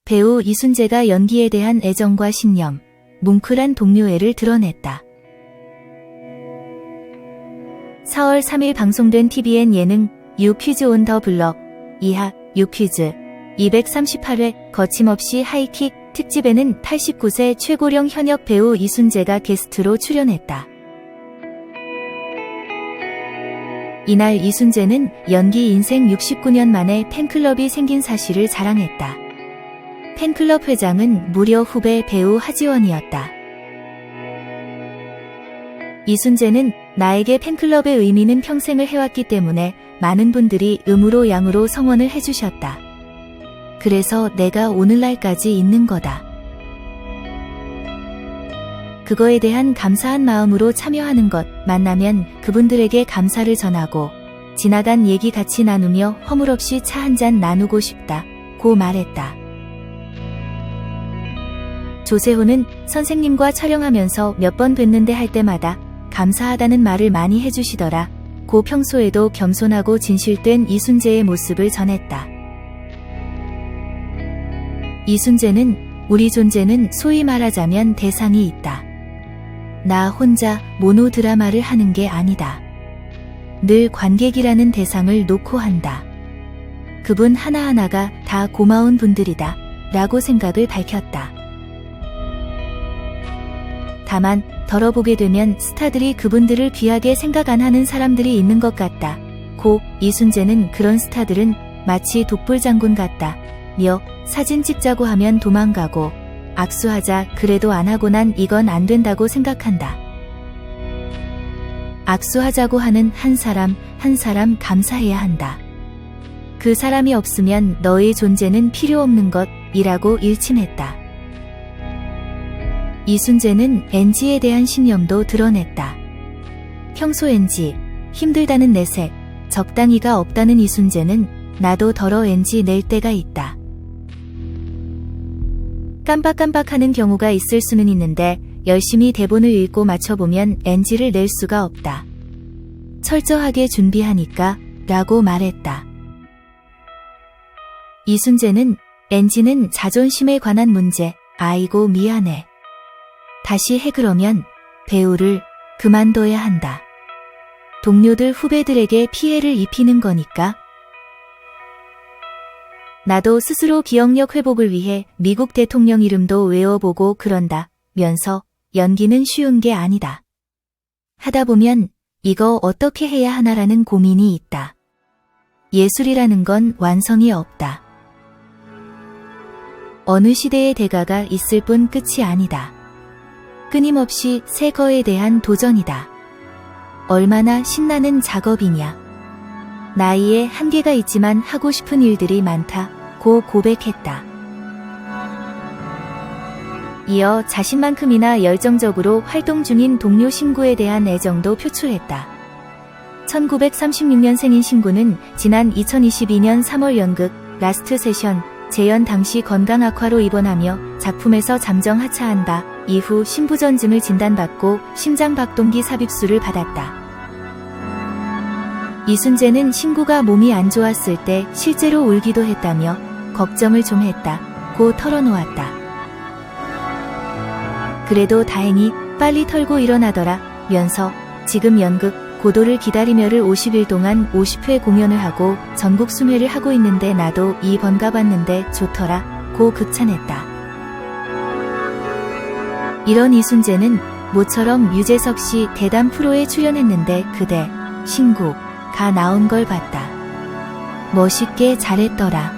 배우 이순재가 연기에 대한 애정과 신념, 뭉클한 동료애를 드러냈다. 4월 3일 방송된 TVN 예능 유 퀴즈 온 더 블럭 2화 유 퀴즈 238회 거침없이 하이킥 특집에는 89세 최고령 현역 배우 이순재가 게스트로 출연했다. 이날 이순재는 연기 인생 69년 만에 팬클럽이 생긴 사실을 자랑했다. 팬클럽 회장은 무려 후배 배우 하지원이었다. 이순재는 나에게 팬클럽의 의미는 평생을 해왔기 때문에 많은 분들이 음으로 양으로 성원을 해주셨다. 그래서 내가 오늘날까지 있는 거다. 그거에 대한 감사한 마음으로 참여하는 것, 만나면 그분들에게 감사를 전하고 지나간 얘기 같이 나누며 허물없이 차 한잔 나누고 싶다 고 말했다. 조세호는 선생님과 촬영하면서 몇 번 뵀는데 할 때마다 감사하다는 말을 많이 해주시더라 고 평소에도 겸손하고 진실된 이순재의 모습을 전했다. 이순재는 우리 존재는 소위 말하자면 대상이 있다. 나 혼자 모노드라마를 하는 게 아니다. 늘 관객이라는 대상을 놓고 한다. 그분 하나하나가 다 고마운 분들이다 라고 생각을 밝혔다. 다만 덜어보게 되면 스타들이 그분들을 귀하게 생각 안 하는 사람들이 있는 것 같다 고 이순재는 그런 스타들은 마치 독불장군 같다 며 사진 찍자고 하면 도망가고 악수하자 그래도 안 하고 난 이건 안 된다고 생각한다. 악수하자고 하는 한 사람 한 사람 감사해야 한다. 그 사람이 없으면 너의 존재는 필요 없는 것이라고 일침했다. 이순재는 NG에 대한 신념도 드러냈다. 평소 NG, 힘들다는 내색, 적당히가 없다는 이순재는 나도 덜어 NG 낼 때가 있다. 깜빡깜빡하는 경우가 있을 수는 있는데 열심히 대본을 읽고 맞춰보면 NG를 낼 수가 없다. 철저하게 준비하니까 라고 말했다. 이순재는 NG는 자존심에 관한 문제, 아이고 미안해. 다시 해 그러면 배우를 그만둬야 한다. 동료들 후배들에게 피해를 입히는 거니까. 나도 스스로 기억력 회복을 위해 미국 대통령 이름도 외워보고 그런다 면서 연기는 쉬운 게 아니다. 하다 보면 이거 어떻게 해야 하나라는 고민이 있다. 예술이라는 건 완성이 없다. 어느 시대의 대가가 있을 뿐 끝이 아니다. 끊임없이 새 거에 대한 도전이다. 얼마나 신나는 작업이냐. 나이에 한계가 있지만 하고 싶은 일들이 많다 고 고백했다. 이어 자신만큼이나 열정적으로 활동 중인 동료 신구에 대한 애정도 표출했다. 1936년생인 신구는 지난 2022년 3월 연극 라스트 세션 재연 당시 건강 악화로 입원하며 작품에서 잠정 하차한 바 이후 심부전증을 진단받고 심장박동기 삽입술을 받았다. 이순재는 신구가 몸이 안 좋았을 때 실제로 울기도 했다며 걱정을 좀 했다 고 털어놓았다. 그래도 다행히 빨리 털고 일어나더라 면서 지금 연극 고도를 기다리며를 50일 동안 50회 공연을 하고 전국 순회를 하고 있는데 나도 이 번가봤는데 좋더라 고 극찬했다. 이런 이순재는 모처럼 유재석 씨 대담 프로에 출연했는데 그대 신구가 나온 걸 봤다. 멋있게 잘했더라.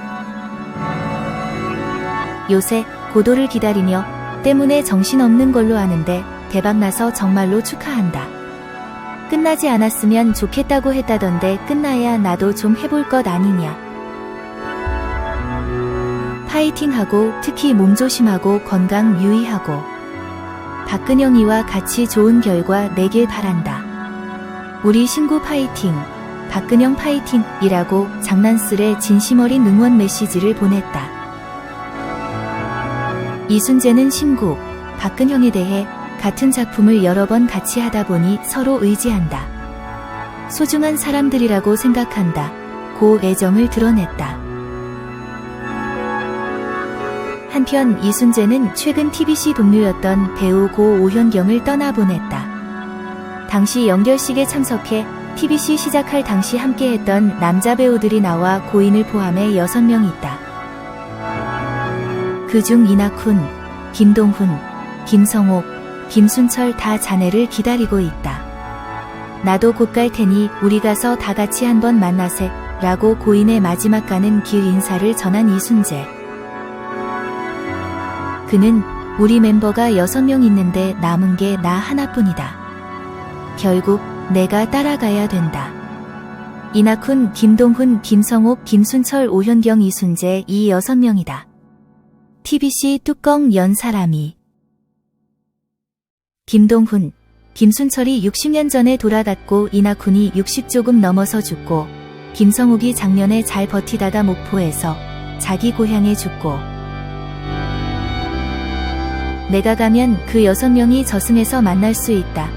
요새 고도를 기다리며 때문에 정신없는 걸로 아는데 대박나서 정말로 축하한다. 끝나지 않았으면 좋겠다고 했다던데 끝나야 나도 좀 해볼 것 아니냐. 파이팅하고 특히 몸조심하고 건강 유의하고 박근영이와 같이 좋은 결과 내길 바란다. 우리 신구 파이팅, 박근영 파이팅이라고 장난스레 진심 어린 응원 메시지를 보냈다. 이순재는 신구, 박근형에 대해 같은 작품을 여러 번 같이 하다 보니 서로 의지한다. 소중한 사람들이라고 생각한다 고 애정을 드러냈다. 한편 이순재는 최근 TBC 동료였던 배우 고 오현경을 떠나보냈다. 당시 연결식에 참석해 TBC 시작할 당시 함께했던 남자 배우들이 나와 고인을 포함해 6명 있다. 그중 이낙훈, 김동훈, 김성옥, 김순철 다 자네를 기다리고 있다. 나도 곧 갈 테니 우리 가서 다 같이 한번 만나세 라고 고인의 마지막 가는 길 인사를 전한 이순재. 그는 우리 멤버가 6명 있는데 남은 게 나 하나뿐이다. 결국 내가 따라가야 된다. 이낙훈, 김동훈, 김성옥, 김순철, 오현경, 이순재 이 6명이다. TBC 뚜껑 연 사람이 김동훈, 김순철이 60년 전에 돌아갔고 이낙훈이 60 조금 넘어서 죽고 김성욱이 작년에 잘 버티다가 목포에서 자기 고향에 죽고 내가 가면 그 6명이 저승에서 만날 수 있다.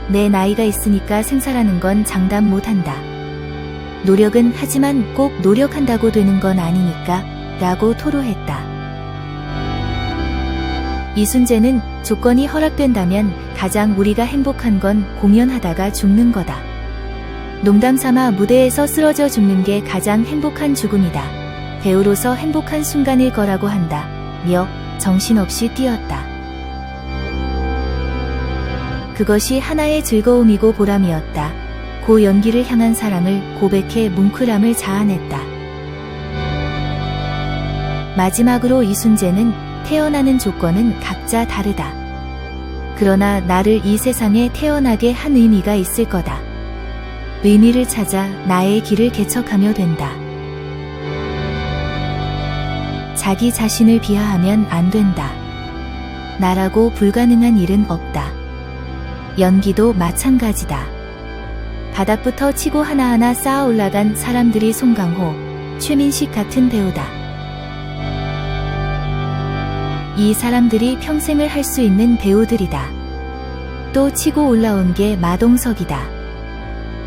내 나이가 있으니까 생사라는 건 장담 못한다. 노력은 하지만 꼭 노력한다고 되는 건 아니니까 라고 토로했다. 이순재는 조건이 허락된다면 가장 우리가 행복한 건 공연하다가 죽는 거다. 농담 삼아 무대에서 쓰러져 죽는 게 가장 행복한 죽음이다. 배우로서 행복한 순간일 거라고 한다. 정신없이 뛰었다. 그것이 하나의 즐거움이고 보람이었다. 고 연기를 향한 사랑을 고백해 뭉클함을 자아냈다. 마지막으로 이순재는 태어나는 조건은 각자 다르다. 그러나 나를 이 세상에 태어나게 한 의미가 있을 거다. 의미를 찾아 나의 길을 개척하며 된다. 자기 자신을 비하하면 안 된다. 나라고 불가능한 일은 없다. 연기도 마찬가지다. 바닥부터 치고 하나하나 쌓아 올라간 사람들이 송강호, 최민식 같은 배우다. 이 사람들이 평생을 할 수 있는 배우들이다. 또 치고 올라온 게 마동석이다.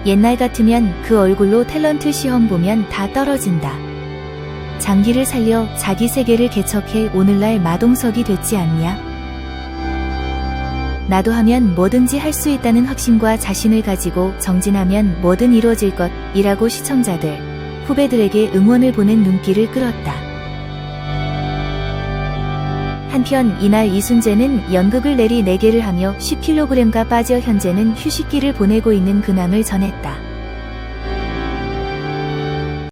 옛날 같으면 그 얼굴로 탤런트 시험 보면 다 떨어진다. 장기를 살려 자기 세계를 개척해 오늘날 마동석이 됐지 않냐? 나도 하면 뭐든지 할 수 있다는 확신과 자신을 가지고 정진하면 뭐든 이루어질 것이라고 시청자들, 후배들에게 응원을 보낸 눈길을 끌었다. 한편 이날 이순재는 연극을 내리 4개를 하며 10kg가 빠져 현재는 휴식기를 보내고 있는 근황을 전했다.